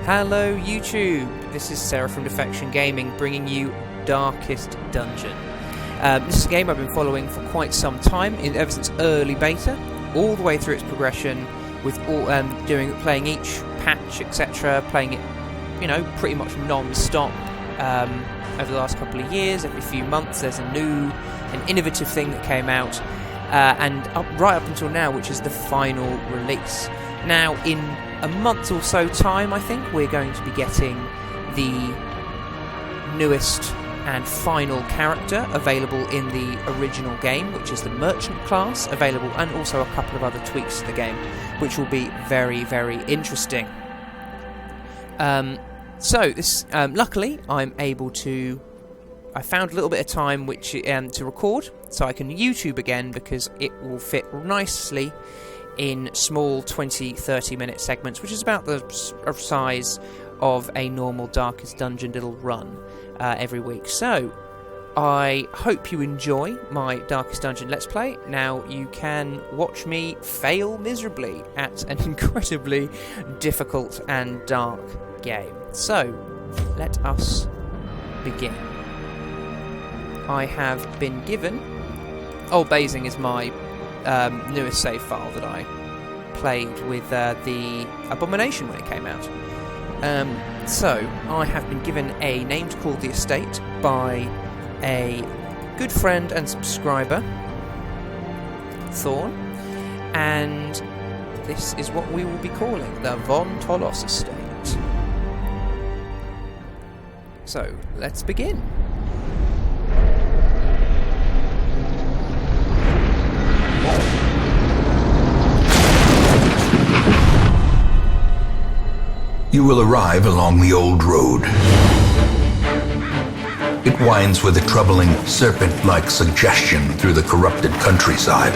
Hello YouTube, this is Sarah from Defection Gaming bringing you Darkest Dungeon. This is a game I've been following for quite some time, ever since early beta, all the way through its progression, with all playing each patch, etc., playing it, pretty much non-stop over the last couple of years. Every few months there's an innovative thing that came out, and right up until now, which is the final release. Now, in a month or so time, I think, we're going to be getting the newest and final character available in the original game, which is the Merchant class, available, and also a couple of other tweaks to the game, which will be very, very interesting. Luckily, I found a little bit of time to record, so I can YouTube again, because it will fit nicely in small 20-30 minute segments, which is about the size of a normal Darkest Dungeon little run every week. So I hope you enjoy my Darkest Dungeon Let's Play. Now you can watch me fail miserably at an incredibly difficult and dark game. So let us begin. I have been given... Basing is my newest save file that I played with the Abomination when it came out. So I have been given a name to call the estate by a good friend and subscriber, Thorn, and this is what we will be calling the Von Tolos Estate. So let's begin. You will arrive along the old road. It winds with a troubling, serpent-like suggestion through the corrupted countryside,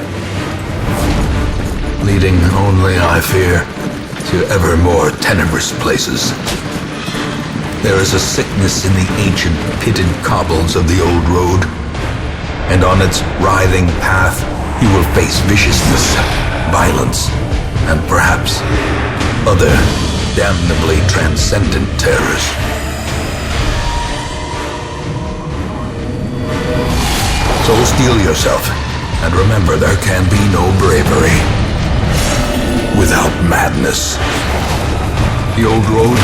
leading only, I fear, to ever more tenebrous places. There is a sickness in the ancient pitted cobbles of the old road, and on its writhing path you will face viciousness, violence, and perhaps other damnably transcendent terrors. So steel yourself, and remember, there can be no bravery without madness. The old road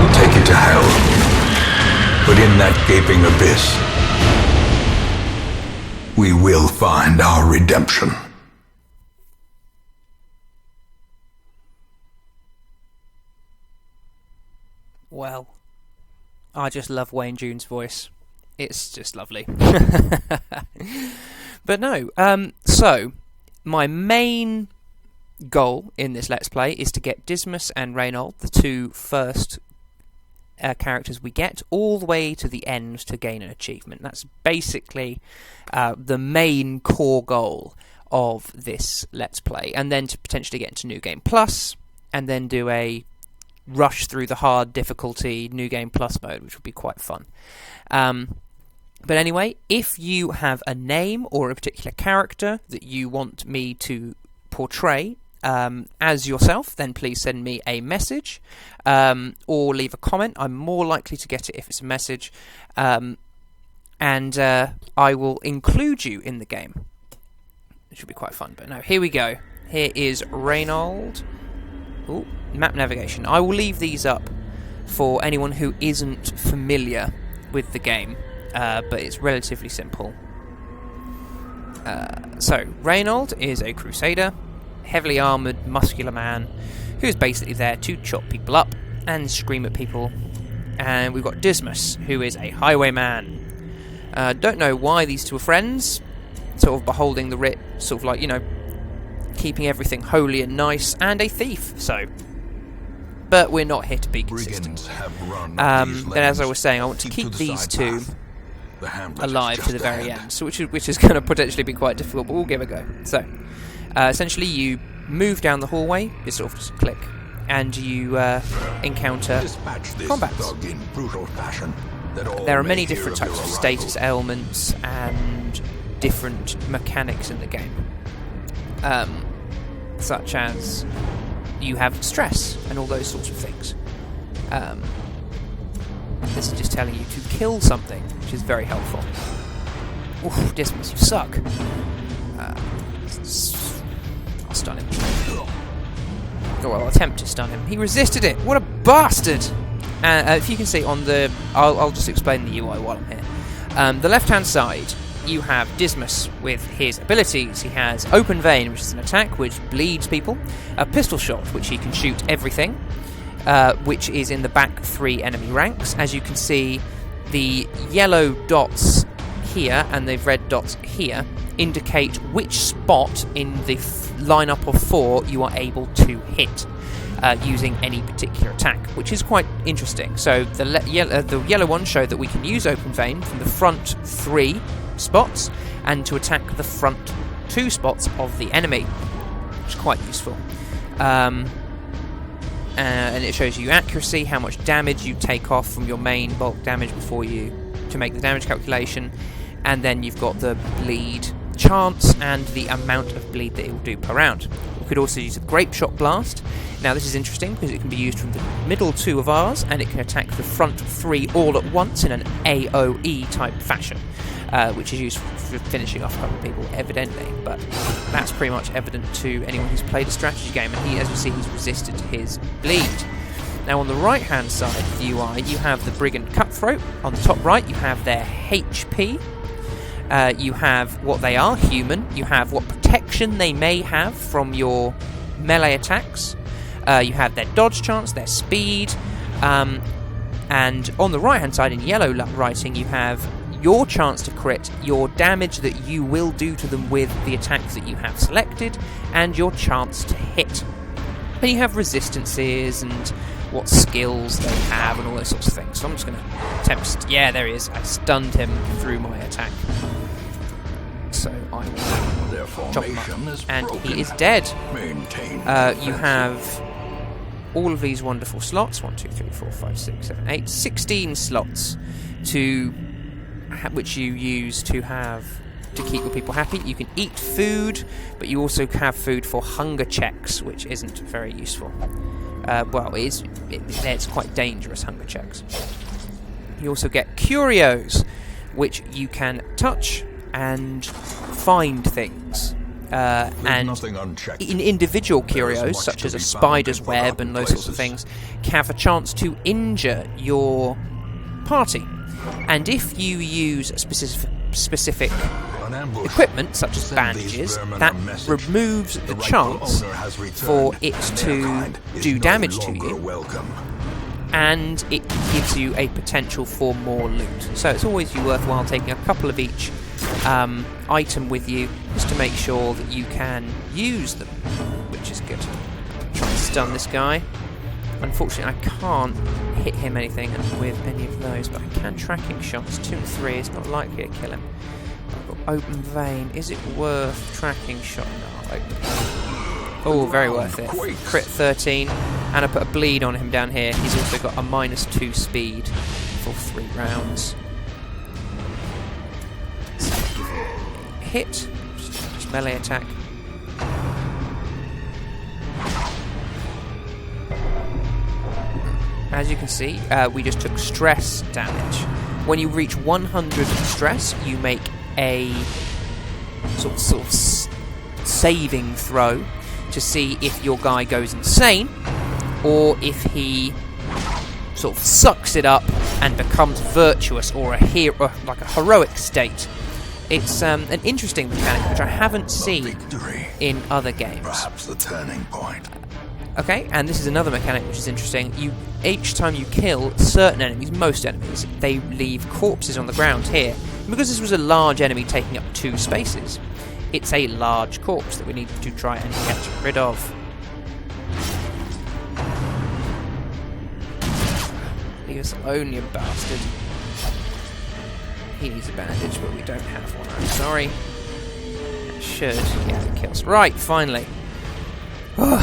will take you to hell, but in that gaping abyss, we will find our redemption. Well, I just love Wayne June's voice. It's just lovely. But no, so my main goal in this Let's Play is to get Dismas and Reynold, the two first characters we get, all the way to the end to gain an achievement. That's basically the main core goal of this Let's Play, and then to potentially get into New Game Plus, and then do a rush through the hard difficulty New Game Plus mode, which would be quite fun. But anyway, if you have a name or a particular character that you want me to portray as yourself, then please send me a message or leave a comment. I'm more likely to get it if it's a message, and I will include you in the game. It should be quite fun. But no, here we go. Here is Reynold. Ooh, map navigation. I will leave these up for anyone who isn't familiar with the game, but it's relatively simple. So, Reynold is a crusader, heavily armoured, muscular man who's basically there to chop people up and scream at people. And we've got Dismas, who is a highwayman. Don't know why these two are friends, sort of beholding the writ, sort of like, keeping everything holy and nice, and a thief, but we're not here to be consistent. Then, as I was saying, I want to keep these two alive to the very end, so which is going to potentially be quite difficult, but we'll give it a go. So, essentially, you move down the hallway, you sort of just click, and you encounter combats. There are many different types of status ailments and different mechanics in the game. Such as you have stress and all those sorts of things. This is just telling you to kill something, which is very helpful. Oof, Dismas, you suck. I'll stun him. Or I'll attempt to stun him. He resisted it! What a bastard! If you can see on the... I'll just explain the UI while I'm here. The left-hand side, you have Dismas with his abilities. He has Open Vein, which is an attack which bleeds people. A Pistol Shot, which he can shoot everything, which is in the back 3 enemy ranks. As you can see, the yellow dots here and the red dots here indicate which spot in the lineup of 4 you are able to hit using any particular attack, which is quite interesting. So the yellow ones show that we can use Open Vein from the front 3 spots and to attack the front 2 spots of the enemy, which is quite useful. And it shows you accuracy, how much damage you take off from your main bulk damage before you to make the damage calculation, and then you've got the bleed chance and the amount of bleed that it will do per round. We could also use a Grape Shot Blast. Now this is interesting because it can be used from the middle 2 of ours, and it can attack the front 3 all at once in an AoE type fashion, which is used for finishing off a couple of people, evidently, but that's pretty much evident to anyone who's played a strategy game, and as you see, he's resisted his bleed. Now on the right hand side of the UI, you have the Brigand Cutthroat. On the top right, you have their HP. You have what they are, human. You have what protection they may have from your melee attacks. You have their dodge chance, their speed. And on the right hand side, in yellow writing, you have your chance to crit, your damage that you will do to them with the attacks that you have selected, and your chance to hit. Then you have resistances and what skills they have and all those sorts of things. So I'm just going to attempt... Yeah, there he is. I stunned him through my attack. So I will chop him up. And he is dead. You have all of these wonderful slots. 1, 2, 3, 4, 5, 6, 7, 8. 16 slots to... which you use to keep your people happy. You can eat food, but you also have food for hunger checks, which isn't very useful. Well, it's quite dangerous, hunger checks. You also get curios, which you can touch and find things. And in individual curios, such as a spider's web and those sorts of things, have a chance to injure your party. And if you use specific equipment, such as bandages, that removes the chance for it to do damage to you, and it gives you a potential for more loot. So it's always worthwhile taking a couple of each item with you, just to make sure that you can use them, which is good. Try and stun this guy. Unfortunately, I can't hit him anything with any of those, but I can tracking shots. 2 and 3, it's not likely to kill him. I've got Open Vein. Is it worth tracking shot? No, Open Vein. Oh, very worth it. Crit 13, and I put a bleed on him down here. He's also got a -2 speed for 3 rounds. Hit, just melee attack. As you can see, we just took stress damage. When you reach 100 stress, you make a sort of saving throw to see if your guy goes insane, or if he sort of sucks it up and becomes virtuous, or a hero, like a heroic state. It's an interesting mechanic which I haven't seen in other games. Perhaps the turning point. Okay, and this is another mechanic which is interesting. Each time you kill certain enemies, most enemies, they leave corpses on the ground here. And because this was a large enemy taking up 2 spaces, it's a large corpse that we need to try and get rid of. Leave us alone, you bastard. He needs a bandage, but we don't have one. I'm sorry. That should get the kills. Right, finally. Now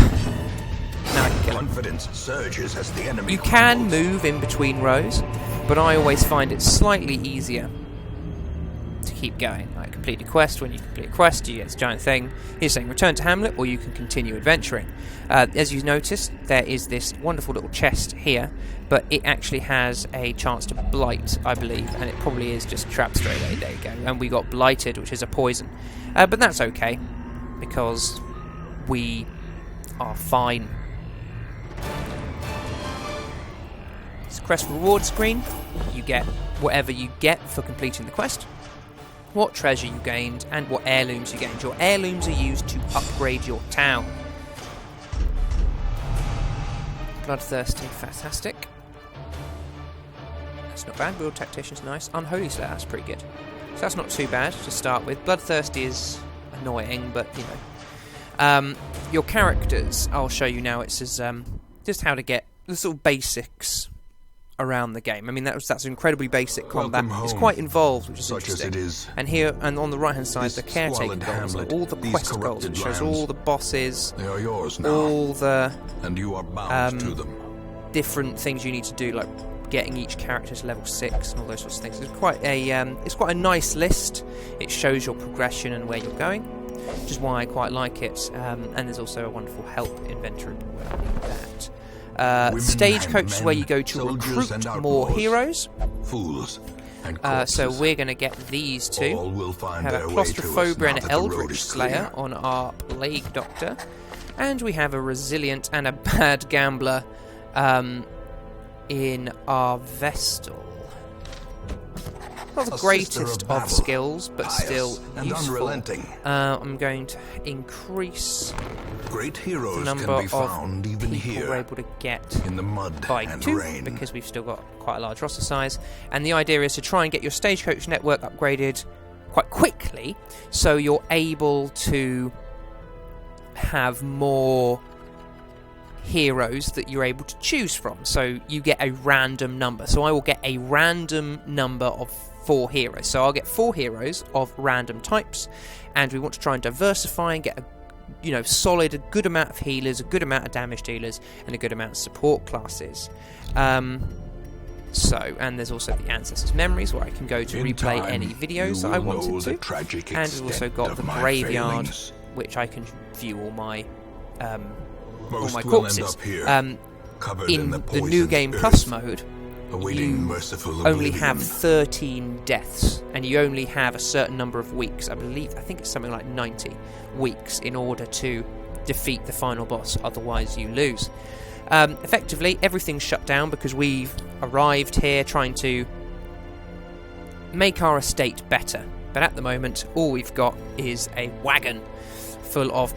I can kill him. Confidence surges as the enemy You can move in between rows, but I always find it slightly easier to keep going. Like complete a quest. When you complete a quest, you get this giant thing. Here's saying return to Hamlet, or you can continue adventuring. As you noticed, there is this wonderful little chest here, but it actually has a chance to blight, I believe, and it probably is just trapped straight away. There you go. And we got blighted, which is a poison. But that's okay, because we are fine. It's a quest reward screen. You get whatever you get for completing the quest, what treasure you gained, and what heirlooms you gained. Your heirlooms are used to upgrade your town. Bloodthirsty, fantastic. That's not bad. World Tactician's nice. Unholy Slayer, that's pretty good. So that's not too bad to start with. Bloodthirsty is annoying, but you know. Your characters, I'll show you now. It says just how to get the sort of basics around the game. I mean, that's incredibly basic combat. It's quite involved, which is interesting. As it is. And here, and on the right-hand side, the caretaker goals, all the quest goals. It shows all the bosses. They are yours now. All the and you are bound to them. Different things you need to do, like getting each character to level 6 and all those sorts of things. It's quite a nice list. It shows your progression and where you're going, which is why I quite like it. And there's also a wonderful help inventory where I need that. Stagecoach is where you go to recruit more heroes. Fools and so we're going to get these two. Have a Claustrophobia and an Eldritch Slayer on our Plague Doctor. And we have a Resilient and a Bad Gambler in our Vestal. Not the greatest of skills, but still useful. I'm going to increase great heroes the number can be found of even people here we're able to get in the mud by and 2, rain. because we've still got quite a large roster size. And the idea is to try and get your Stagecoach network upgraded quite quickly, so you're able to have more heroes that you're able to choose from. So you get a random number. So I will get a random number of 4 heroes. So I'll get 4 heroes of random types, and we want to try and diversify and get a a good amount of healers, a good amount of damage dealers, and a good amount of support classes. And there's also the Ancestors' Memories, where I can go to replay any videos that I wanted to. And we've also got the Graveyard, which I can view all my corpses. In the New Game Plus mode, you only have 13 deaths, and you only have a certain number of weeks. I think it's something like 90 weeks in order to defeat the final boss, otherwise you lose. Effectively, everything's shut down because we've arrived here trying to make our estate better. But at the moment, all we've got is a wagon full of,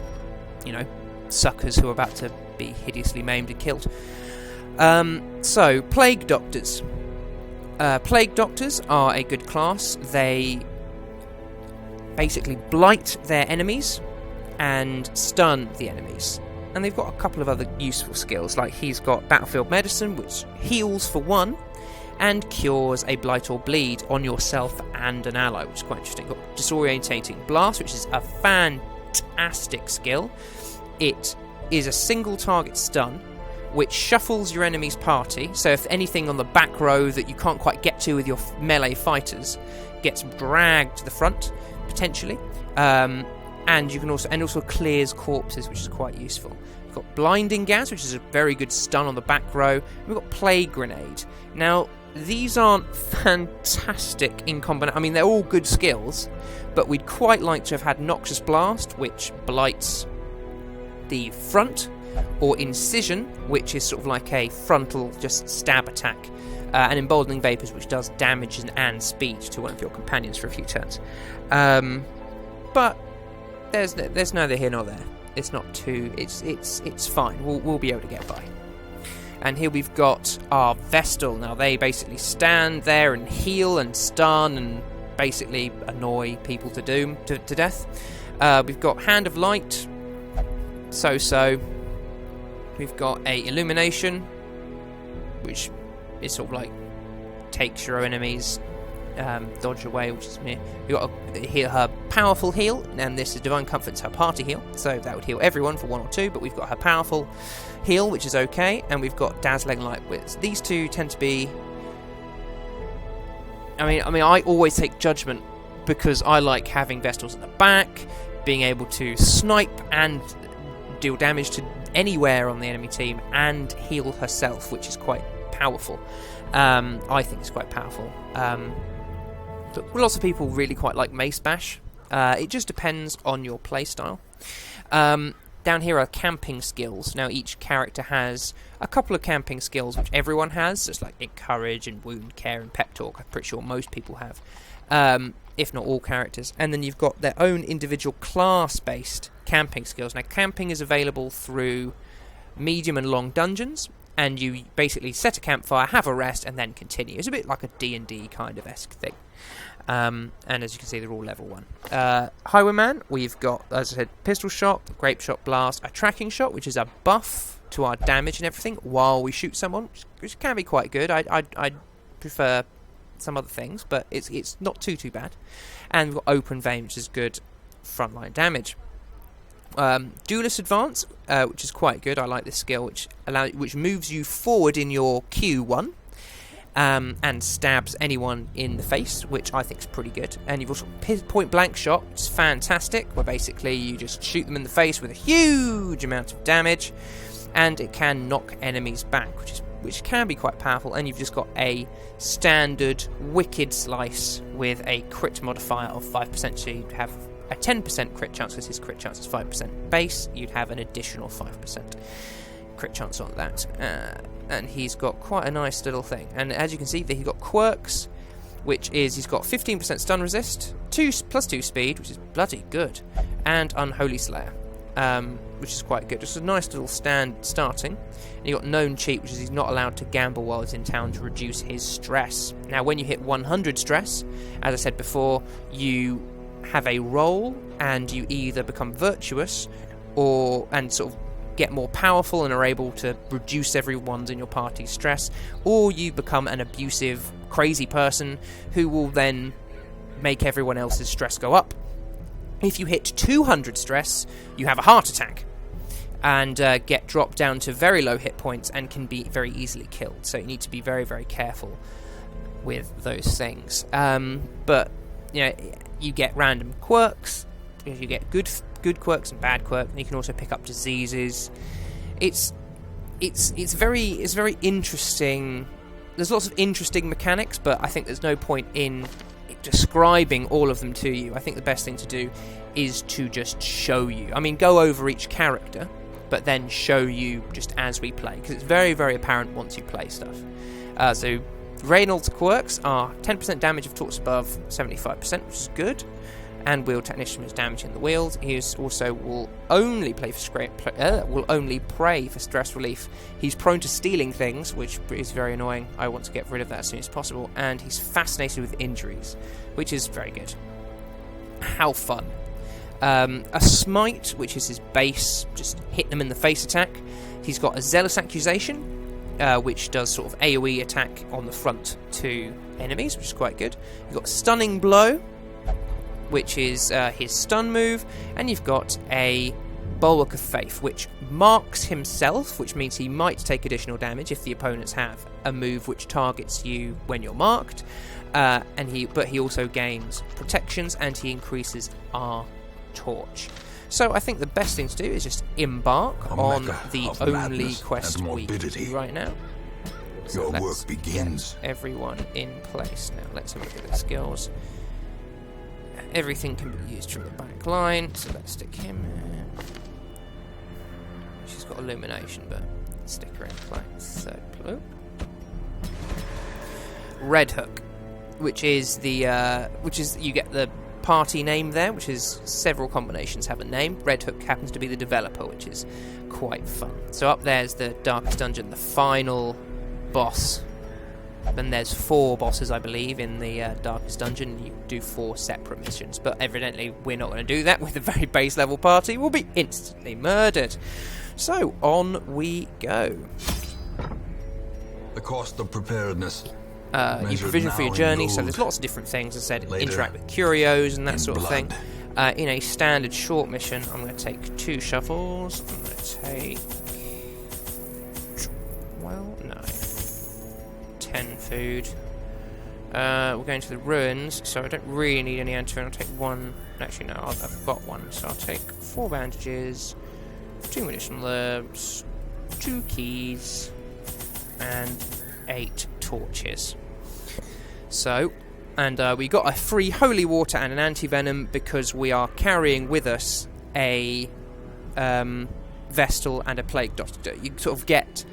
suckers who are about to be hideously maimed and killed. So, Plague Doctors. Plague Doctors are a good class. They basically blight their enemies and stun the enemies. And they've got a couple of other useful skills, like he's got Battlefield Medicine, which heals for 1 and cures a blight or bleed on yourself and an ally, which is quite interesting. Got Disorientating Blast, which is a fantastic skill. It is a single target stun, which shuffles your enemy's party. So if anything on the back row that you can't quite get to with your melee fighters gets dragged to the front, potentially. And you can also clears corpses, which is quite useful. We've got Blinding Gas, which is a very good stun on the back row. We've got Plague Grenade. Now, these aren't fantastic in combination. I mean, they're all good skills, but we'd quite like to have had Noxious Blast, which blights the front, or Incision, which is sort of like a frontal just stab attack, and Emboldening Vapors, which does damage and speed to one of your companions for a few turns. But there's neither here nor there. It's not too. It's fine. We'll be able to get by. And here we've got our Vestal. Now they basically stand there and heal and stun and basically annoy people to death. We've got Hand of Light. So. We've got a Illumination, which is sort of like takes your enemies, dodge away, which is me. We've got her Powerful Heal, and this is Divine Comfort's her party heal, so that would heal everyone for 1 or 2, but we've got her Powerful Heal, which is okay, and we've got Dazzling Light Wits. These two tend to be... I mean, I always take Judgment because I like having Vestals at the back, being able to snipe and deal damage to anywhere on the enemy team, and heal herself, which is quite powerful. I think it's quite powerful. But lots of people really quite like Mace Bash. It just depends on your playstyle. Down here are camping skills. Now each character has a couple of camping skills which everyone has. It's like Encourage and Wound Care and Pep Talk. I'm pretty sure most people have, if not all characters. And then you've got their own individual class-based camping skills. Now camping is available through medium and long dungeons, and you basically set a campfire, have a rest, and then continue. It's a bit like a D&D kind of esque thing. And as you can see, they're all level 1. Highwayman, we've got, as I said, Pistol Shot, Grape Shot Blast, a Tracking Shot, which is a buff to our damage and everything while we shoot someone, which can be quite good. I'd prefer some other things, but it's not too bad. And we've got Open Vein, which is good frontline damage. Duelist Advance, which is quite good. I like this skill, which moves you forward in your Q1. And stabs anyone in the face, which I think is pretty good. And you've also Point Blank Shot, which is fantastic, where basically you just shoot them in the face with a huge amount of damage, and it can knock enemies back, which can be quite powerful. And you've just got a standard Wicked Slice with a crit modifier of 5%, so you'd have a 10% crit chance, because his crit chance is 5% base. You'd have an additional 5% crit chance on that. And he's got quite a nice little thing. And as you can see, he's got quirks, which is he's got 15% stun resist, plus 2 speed, which is bloody good, and Unholy Slayer, which is quite good. Just a nice little starting. And you got Known Cheat, which is he's not allowed to gamble while he's in town to reduce his stress. Now, when you hit 100 stress, as I said before, you have a roll, and you either become virtuous and sort of get more powerful and are able to reduce everyone's in your party's stress, or you become an abusive, crazy person who will then make everyone else's stress go up. If you hit 200 stress, you have a heart attack and get dropped down to very low hit points and can be very easily killed. So you need to be very, very careful with those things. But you get random quirks. You get good quirks and bad quirks, and you can also pick up diseases. It's very interesting. There's lots of interesting mechanics, but I think there's no point in describing all of them to you. I think the best thing to do is to just show you. I mean, go over each character, but then show you just as we play, because it's very, very apparent once you play stuff. So Reynolds quirks are 10% damage if torques above 75%, which is good. And Wheel Technician is damaging the wheels. He also will only pray for stress relief. He's prone to stealing things, which is very annoying. I want to get rid of that as soon as possible. And he's fascinated with injuries, which is very good. How fun. A Smite, which is his base, just hit them in the face attack. He's got a Zealous Accusation, which does sort of AoE attack on the front to enemies, which is quite good. You've got Stunning Blow, which is his stun move, and you've got a Bulwark of Faith, which marks himself, which means he might take additional damage if the opponents have a move which targets you when you're marked, but he also gains protections, and he increases our torch. So I think the best thing to do is just embark on the only quest we can do right now. So your work begins. Everyone in place. Now let's have a look at the skills. Everything can be used from the back line, so let's stick him in. She's got Illumination, but let's stick her in place. Third blue. Red Hook, which is you get the party name there, which is several combinations have a name. Red Hook happens to be the developer, which is quite fun. So up there's the Darkest Dungeon, the final boss. And there's 4 bosses, I believe, in the Darkest Dungeon. You do 4 separate missions, but evidently we're not going to do that with a very base level party. We'll be instantly murdered. So on we go. The cost of preparedness. You provision for your journey, so there's lots of different things. As I said, interact with curios and that sort of thing. In a standard short mission, I'm going to take 2 shovels. I'm going to take 10 food, We're going to the ruins, so I don't really need any antivenom. I'll take one. Actually, no, I've got one. So I'll take 4 bandages, 2 medicinal herbs, 2 keys, and 8 torches. So, and we got a free holy water and an anti-venom because we are carrying with us a Vestal and a Plague Doctor. You sort of get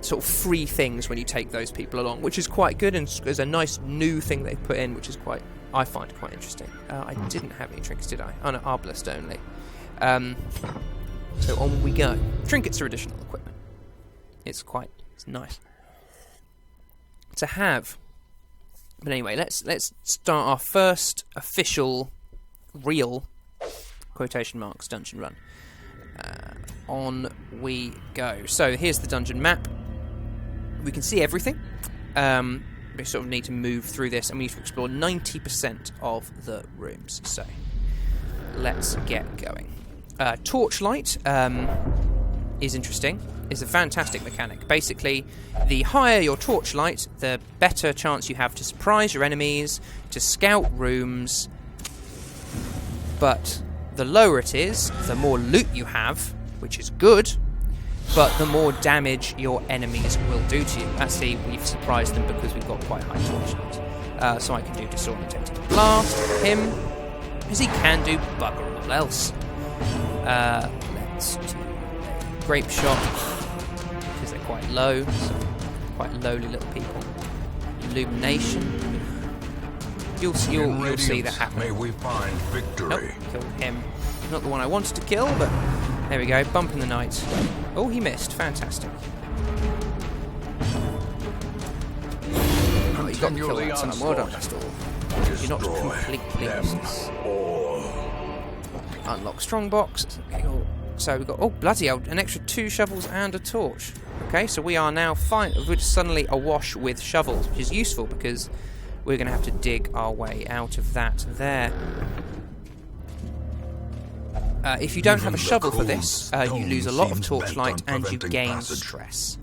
sort of free things when you take those people along, which is quite good, and there's a nice new thing they've put in, which is quite, I find quite interesting. I didn't have any trinkets, did I? Oh no, Arbalest only. So on we go. Trinkets are additional equipment. It's nice to have. But anyway, let's start our first official, real, quotation marks, dungeon run. On we go. So here's the dungeon map. We can see everything. We sort of need to move through this, and we need to explore 90% of the rooms. So let's get going. Torchlight is interesting. It's a fantastic mechanic. Basically, the higher your torchlight, the better chance you have to surprise your enemies, to scout rooms. But the lower it is, the more loot you have, which is good, but the more damage your enemies will do to you. Actually, we've surprised them because we've got quite high torchlight. So I can do Disorientating Blast for him, because he can do bugger all else. Let's do Grape Shot, because they're quite low, so quite lowly little people. Illumination. You'll see that happen. May we find victory. Nope, killed him. Not the one I wanted to kill, but there we go. Bump in the night. Oh, he missed. Fantastic. Oh, you got to kill that son. Well done, Vestal. You're not completely useless. Unlock Strongbox. Okay, cool. So we've got, oh bloody hell, an extra 2 shovels and a torch. Okay, so we are now fine. We're just suddenly awash with shovels, which is useful because we're going to have to dig our way out of that there. If you don't have a shovel for this, you lose a lot of torchlight and you gain stress,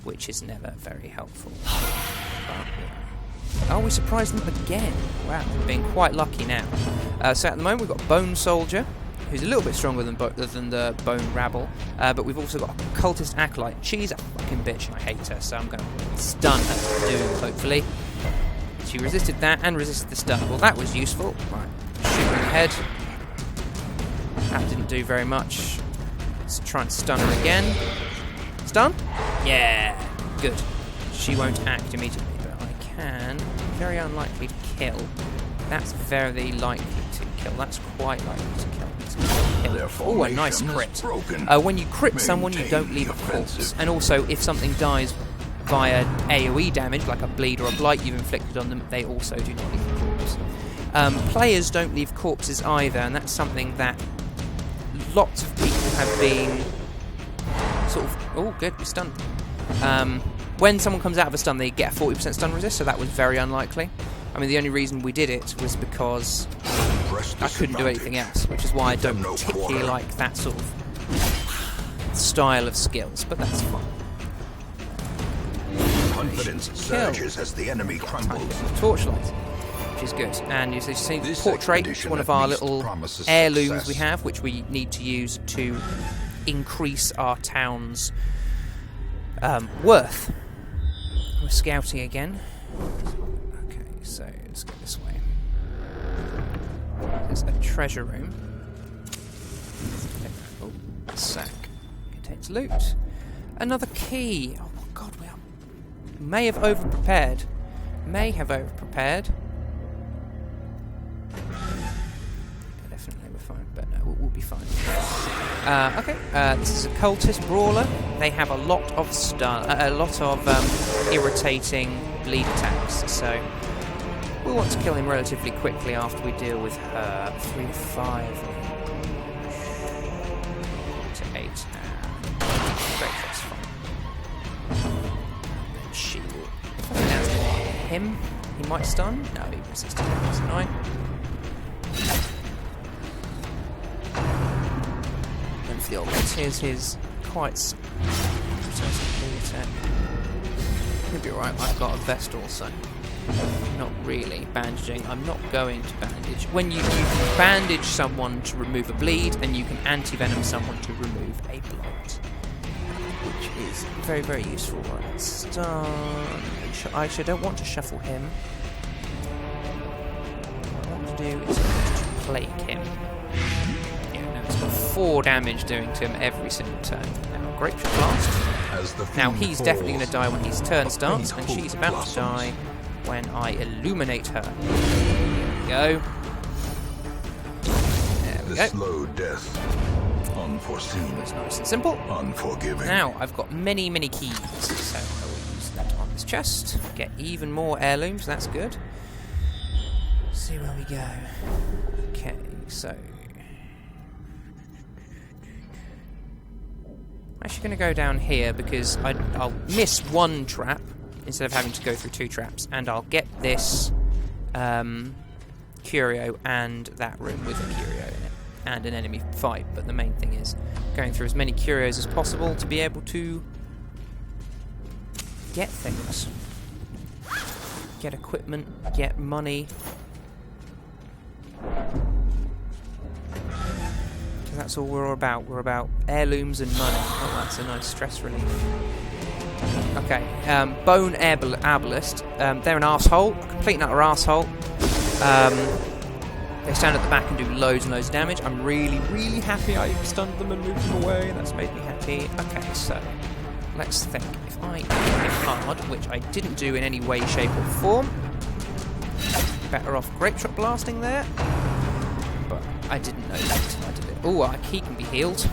which is never very helpful. Oh, we surprised them again. Wow, we're being quite lucky now. So at the moment we've got Bone Soldier, who's a little bit stronger than the Bone Rabble, but we've also got a Cultist Acolyte. She's a fucking bitch and I hate her, so I'm going to stun her to doom, hopefully. She resisted that and resisted the stun. Well, that was useful. Right, shoot her in the head. That didn't do very much. Let's try and stun her again. Stun? Yeah, good. She won't act immediately, but I can. Very unlikely to kill. That's very likely to kill. That's quite likely to kill. Oh, a nice crit. When you crit someone, you don't leave a corpse. And also, if something dies via AoE damage, like a bleed or a blight you've inflicted on them, they also do not leave a corpse. Players don't leave corpses either, and that's something that lots of people have been sort of... Oh, good, we stunned. When someone comes out of a stun, they get a 40% stun resist, so that was very unlikely. I mean, the only reason we did it was because I couldn't do anything else, which is why I don't particularly like that sort of style of skills, but that's fine. Confidence surges as the enemy crumbles. Torchlight, which is good. And you see the portrait, one of our little heirlooms we have, which we need to use to increase our town's worth. We're scouting again. Okay, so let's go this way. There's a treasure room. Oh, sack. Contains loot. Another key. Oh my god, we may have over-prepared. Definitely we're fine, but no, we'll be fine. Okay, this is a cultist brawler. They have a lot of irritating bleed attacks, so we'll want to kill him relatively quickly after we deal with her. 3 to 5 to 8. Great, that's fine. She will. If I can him, he might stun. No, he resisted. That's annoying. And for the old ones, here's his quite attack. He'll be alright, I've got a vest also. Not really. Bandaging. I'm not going to bandage. When you can bandage someone to remove a bleed, and you can anti-venom someone to remove a blight. Which is very, very useful. Right, stun. Actually, I don't want to shuffle him. What I want to do is to plague him. Yeah, no, it's got 4 damage doing to him every single turn. Now, Great Blast. Now, he's definitely going to die when his turn starts, and she's about to die when I illuminate her. There we go. There we go. Slow death. Unforeseen. It's nice and simple. Unforgiving. Now, I've got many, many keys, so I will use that on this chest. Get even more heirlooms, that's good. See where we go. Okay, so... I'm actually going to go down here because I'll miss 1 trap instead of having to go through 2 traps, and I'll get this curio and that room with a curio in it, and an enemy fight, but the main thing is going through as many curios as possible to be able to get things. Get equipment, get money. Because that's all we're about. We're about heirlooms and money. Oh, that's a nice stress relief. Okay, Bone Arbalist. They're an arsehole, complete and utter arsehole. They stand at the back and do loads and loads of damage. I'm really, really happy I stunned them and moved them away. That's made me happy. Okay, so let's think. If I hit him hard, which I didn't do in any way, shape or form, better off Great Shot blasting there. But I didn't know that until I did it. Oh, he can be healed.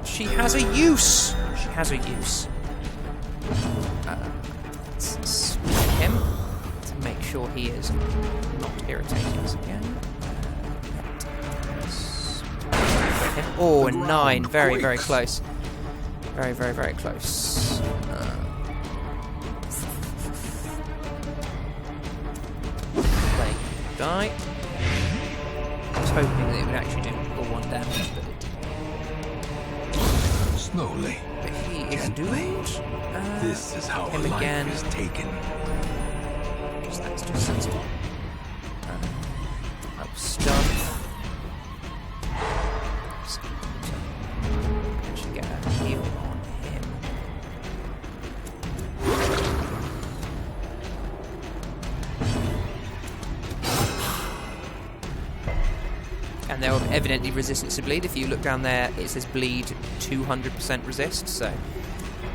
She has a use. She has a use. Let's split him to make sure he is not irritating us again. Oh, a 9. Very, very close. Very, very, very close. Die. I was hoping that it would actually do the 1 damage, but it didn't. Slowly. But he is doomed. This is how him life again. is taken. Because that's just sensible. I was stunned. So, actually get a heal on him. And they're evidently resistant to bleed. If you look down there, it says bleed 200% resist, so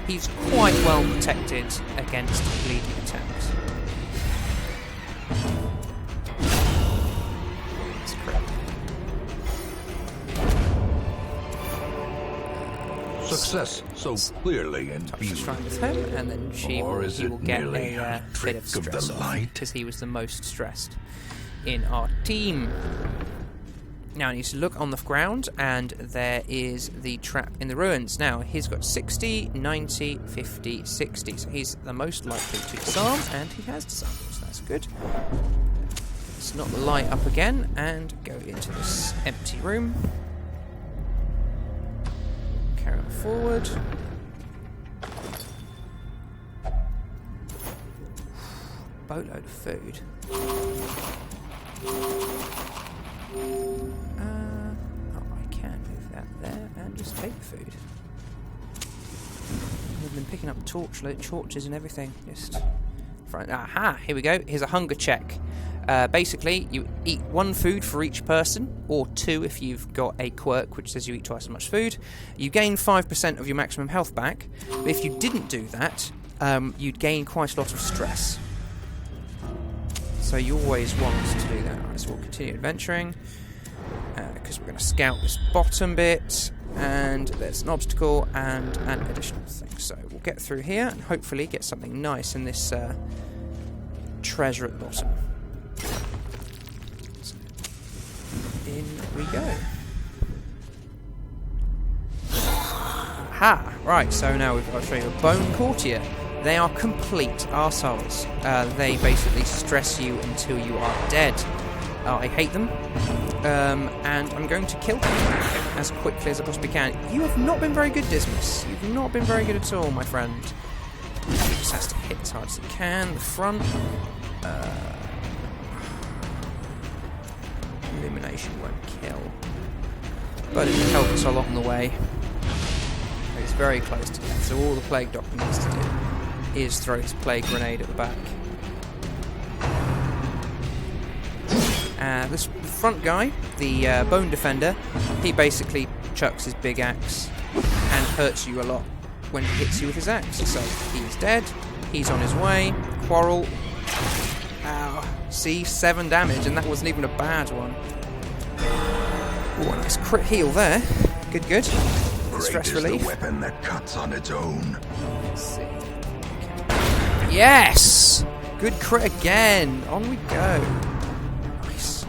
he's quite well protected against bleeding attacks. That's correct. Success so clearly and Touch the shrine with him, and then he will get a bit of stress off, because he was the most stressed in our team. Now I need to look on the ground, and there is the trap in the ruins. Now, he's got 60, 90, 50, 60, so he's the most likely to disarm, and he has disarmed, so that's good. Let's knock the light up again, and go into this empty room. Carry on forward. Boatload of food. I can move that there and just take the food. I've been picking up torches and everything. Just aha! Here we go. Here's a hunger check. Basically, you eat 1 food for each person, or 2 if you've got a quirk which says you eat twice as much food. You gain 5% of your maximum health back. But if you didn't do that, you'd gain quite a lot of stress. So you always want to do that. Right, so we'll continue adventuring, because we're going to scout this bottom bit, and there's an obstacle and an additional thing. So we'll get through here and hopefully get something nice in this treasure at the bottom. So, in we go. Ha! Right, so now I'll show you a bone courtier. They are complete arseholes. They basically stress you until you are dead. I hate them. And I'm going to kill them as quickly as I possibly can. You have not been very good, Dismas. You've not been very good at all, my friend. He just has to hit as hard as he can. The front. Illumination won't kill, but it will help us along the way. It's very close to death, so all the Plague Doctor needs to do is throw his Plague Grenade at the back. This front guy, the Bone Defender, he basically chucks his big axe and hurts you a lot when he hits you with his axe. So he's dead, he's on his way. Quarrel. Ow. See, 7 damage, and that wasn't even a bad one. Oh, a nice crit heal there. Good, good. Stress relief. The weapon that cuts on its own. Let's see. Yes! Good crit again. On we go. Nice.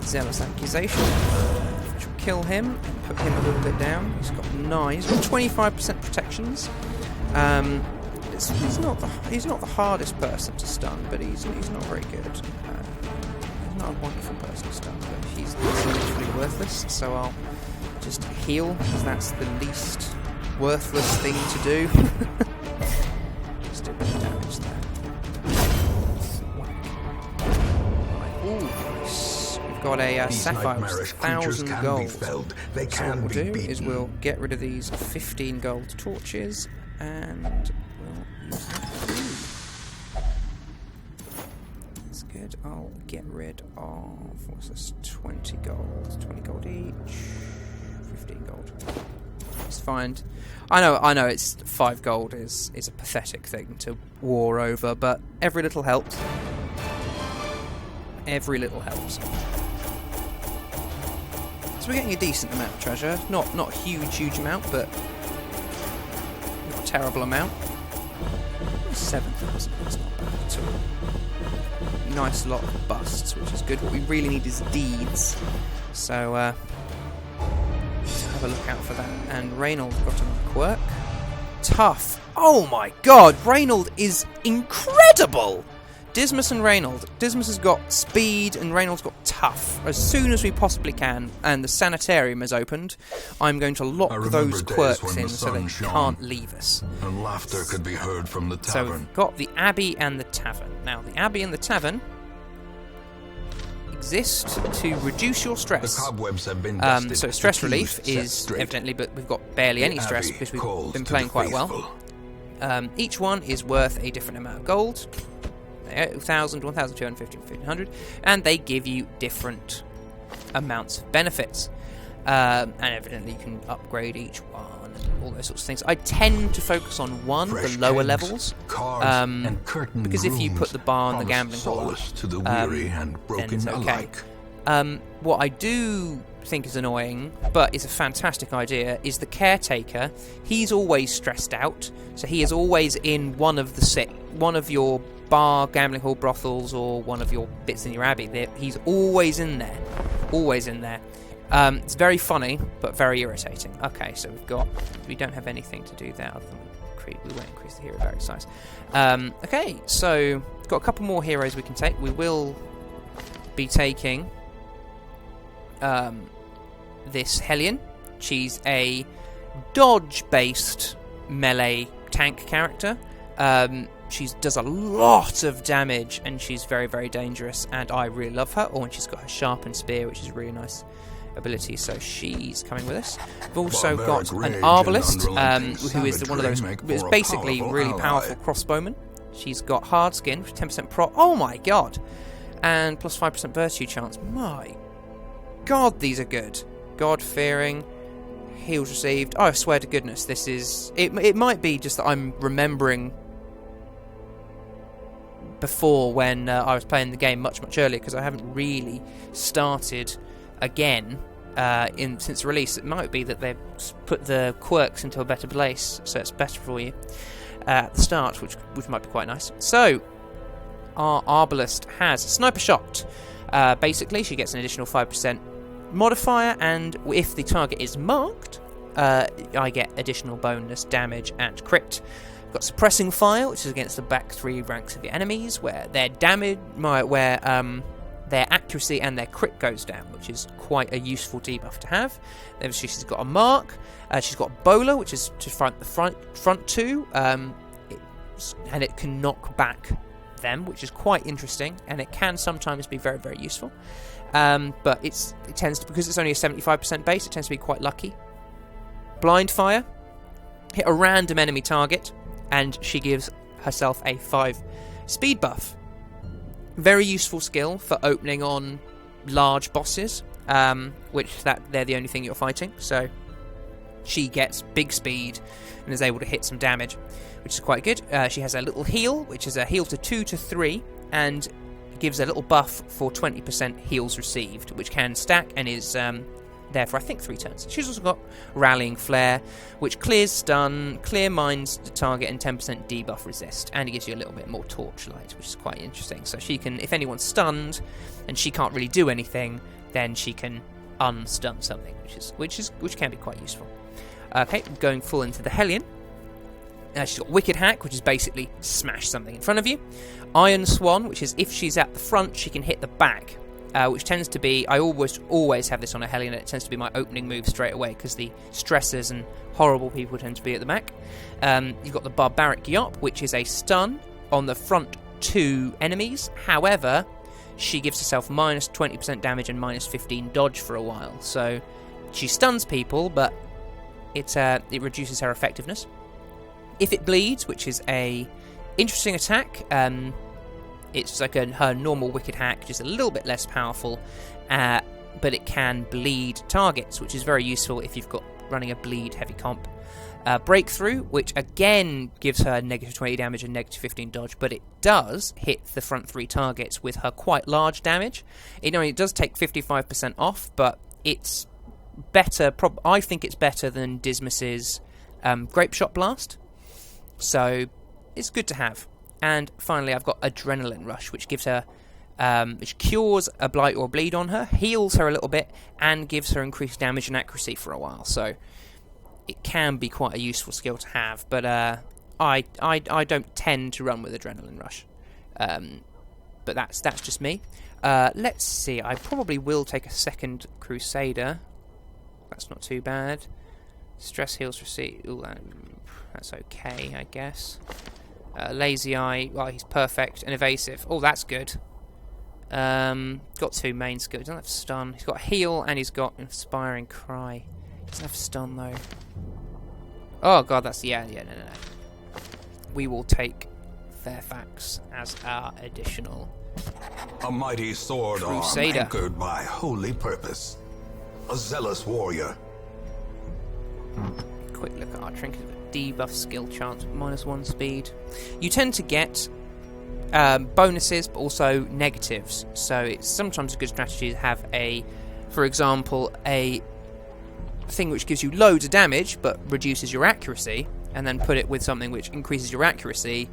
Zealous Accusation. Which will kill him and put him a little bit down. He's got 9. He's got 25% protections. He's not the hardest person to stun, but he's not very good. He's not a wonderful person to stun, but he's literally worthless. So I'll just heal, because that's the least worthless thing to do. Just do a bit of damage there. Right. Ooh, nice. We've got a sapphire, which is 1,000 gold. So what we'll do is we'll get rid of these 15 gold torches, and we'll use that too. That's good. I'll get rid of, what's this, 20 gold. 20 gold each. 15 gold. It's fine. I know it's 5 gold is a pathetic thing to war over, but every little helps. Every little helps. So we're getting a decent amount of treasure. Not a huge amount, but not a terrible amount. 7,000, that's not bad at all. Nice lot of busts, which is good. What we really need is deeds. So, have a look out for that. And Reynold's got a quirk. Tough. Oh my god, Reynold is incredible! Dismas and Reynold. Dismas has got speed and Reynold's got tough. As soon as we possibly can, and the sanitarium is opened, I'm going to lock those quirks in so they can't leave us. And laughter could be heard from the tavern. So we've got the Abbey and the Tavern. Now, the Abbey and the Tavern exist to reduce your stress. The cobwebs have been dusted. So stress relief is evidently, but we've got barely any stress because we've been playing quite well. Each one is worth a different amount of gold. 1,000, 1,250, 1,500, and they give you different amounts of benefits. And evidently you can upgrade each one and all those sorts of things. I tend to focus on the lower levels, because if you put the bar and the gambling hall up, to the weary and broken then it's okay. What I do think is annoying, but is a fantastic idea, is the caretaker. He's always stressed out, so he is always in one of your bar, gambling hall, brothels, or one of your bits in your abbey. He's always in there. Always in there. It's very funny, but very irritating. Okay, so we don't have anything to do there other than we won't increase the hero barrack size. Okay, so got a couple more heroes we can take. We will be taking this Hellion. She's a dodge-based melee tank character. She does a lot of damage, and she's very, very dangerous, and I really love her. Oh, and she's got her sharpened spear, which is a really nice ability, so she's coming with us. We've also got an Arbalist, who is one of those, is basically really powerful crossbowman. She's got hard skin, 10% proc, oh my god, and plus 5% virtue chance. My god, these are good. God-fearing, heals received. Oh, I swear to goodness, this is... It might be just that I'm remembering before when I was playing the game much earlier, because I haven't really started again since release. It might be that they've put the quirks into a better place, so it's better for you at the start, which might be quite nice. So our Arbalist has Sniper Shot. Basically, she gets an additional 5% modifier, and if the target is marked, I get additional bonus damage and crit. We've got Suppressing Fire, which is against the back 3 ranks of the enemies, where their damage, their accuracy and their crit goes down, which is quite a useful debuff to have. Then she's got a Mark. She's got Bowler, which is to front 2. and it can knock back them, which is quite interesting, and it can sometimes be very, very useful. But it tends to, because it's only a 75% base, it tends to be quite lucky. Blind Fire, hit a random enemy target, and she gives herself a 5 speed buff. Very useful skill for opening on large bosses, which they're the only thing you're fighting, so she gets big speed and is able to hit some damage, which is quite good. She has a little heal, which is a heal to 2 to 3, and gives a little buff for 20% heals received, which can stack and is there for, I think, 3 turns. She's also got Rallying Flare, which clears stun, clear mines the target, and 10% debuff resist, and it gives you a little bit more torchlight, which is quite interesting. So she can, if anyone's stunned and she can't really do anything, then she can unstun something, which can be quite useful. Okay, going full into the Hellion. She's got Wicked Hack, which is basically smash something in front of you. Iron Swan, which is if she's at the front, she can hit the back, which tends to be, I always have this on a Hellion, and it tends to be my opening move straight away, because the stressors and horrible people tend to be at the back. You've got the Barbaric Yop, which is a stun on the front 2 enemies. However, she gives herself minus 20% damage and minus 15 dodge for a while, so she stuns people, but it reduces her effectiveness. If it bleeds, which is a interesting attack, it's like her normal Wicked Hack, just a little bit less powerful, but it can bleed targets, which is very useful if you've got running a bleed heavy comp. Breakthrough, which again gives her negative 20 damage and negative 15 dodge, but it does hit the front 3 targets with her quite large damage. It does take 55% off, but it's better. I think it's better than Dismas's Grape Shot Blast. So it's good to have. And finally, I've got Adrenaline Rush, which gives her, which cures a blight or bleed on her, heals her a little bit, and gives her increased damage and accuracy for a while. So it can be quite a useful skill to have. But I don't tend to run with Adrenaline Rush. But that's just me. Let's see. I probably will take a second Crusader. That's not too bad. Stress heals receipt. Ooh, that's okay, I guess. Lazy Eye, well, he's perfect. And Evasive. Oh, that's good. Got 2 main skills. He doesn't have stun. He's got heal and he's got Inspiring Cry. He doesn't have stun, though. Oh, God, that's... Yeah, no. We will take Fairfax as our additional A mighty sword Crusader. arm anchored by holy purpose. A zealous warrior. Quick look at our trinket. Debuff skill chance, -1 speed. You tend to get bonuses, but also negatives. So it's sometimes a good strategy to have for example, a thing which gives you loads of damage but reduces your accuracy, and then put it with something which increases your accuracy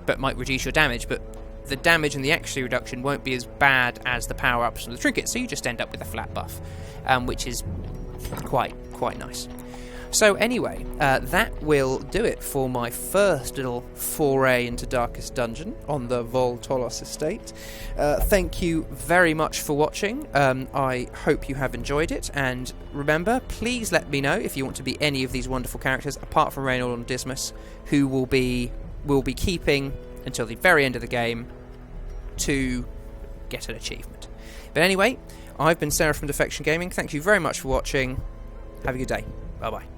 but might reduce your damage. But the damage and the accuracy reduction won't be as bad as the power-ups from the trinket, so you just end up with a flat buff, which is quite nice. So anyway, that will do it for my first little foray into Darkest Dungeon on the Vol Tolos estate. Thank you very much for watching. I hope you have enjoyed it, and remember, please let me know if you want to be any of these wonderful characters, apart from Reynold and Dismas, who will be keeping until the very end of the game to get an achievement. But anyway, I've been Sarah from Defection Gaming. Thank you very much for watching. Have a good day. Bye-bye.